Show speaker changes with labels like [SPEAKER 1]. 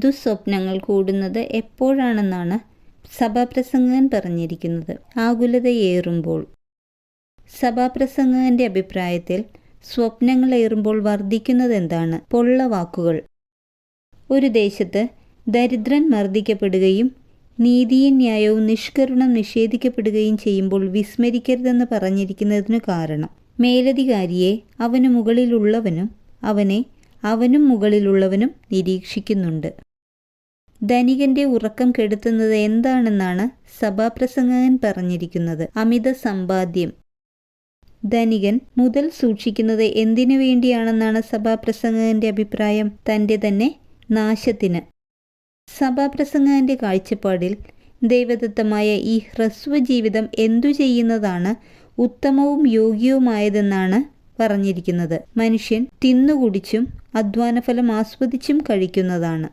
[SPEAKER 1] ദുസ്വപ്നങ്ങൾ കൂടുന്നത് എപ്പോഴാണെന്നാണ് സഭാപ്രസംഗകൻ പറഞ്ഞിരിക്കുന്നത്. ആകുലതയേറുമ്പോൾ. സഭാപ്രസംഗകന്റെ അഭിപ്രായത്തിൽ സ്വപ്നങ്ങളേറുമ്പോൾ വർദ്ധിക്കുന്നതെന്താണ്? പൊള്ളവാക്കുകൾ. ഒരു ദേശത്ത് ദരിദ്രൻ മർദ്ദിക്കപ്പെടുകയും നീതിയും ന്യായവും നിഷ്കരുണം നിഷേധിക്കപ്പെടുകയും ചെയ്യുമ്പോൾ വിസ്മരിക്കരുതെന്ന് പറഞ്ഞിരിക്കുന്നതിനു കാരണം മേലധികാരിയെ അവനു മുകളിലുള്ളവനും അവനെ അവനും മുകളിലുള്ളവനും നിരീക്ഷിക്കുന്നുണ്ട്. ധനികന്റെ ഉറക്കം കെടുത്തുന്നത് എന്താണെന്നാണ് സഭാപ്രസംഗകൻ പറഞ്ഞിരിക്കുന്നത്. അമിത സമ്പാദ്യം. ധനികൻ മുതൽ സൂക്ഷിക്കുന്നത് എന്തിനു വേണ്ടിയാണെന്നാണ് സഭാപ്രസംഗകന്റെ അഭിപ്രായം? തൻ്റെ തന്നെ നാശത്തിന്. സഭാപ്രസംഗകന്റെ കാഴ്ചപ്പാടിൽ ദൈവദത്തമായ ഈ ഹ്രസ്വജീവിതം എന്തു ചെയ്യുന്നതാണ് ഉത്തമവും യോഗ്യവുമായതെന്നാണ് പറഞ്ഞിരിക്കുന്നത്. മനുഷ്യൻ തിന്നുകുടിച്ചും അധ്വാനഫലം ആസ്വദിച്ചും കഴിക്കുന്നതാണ്.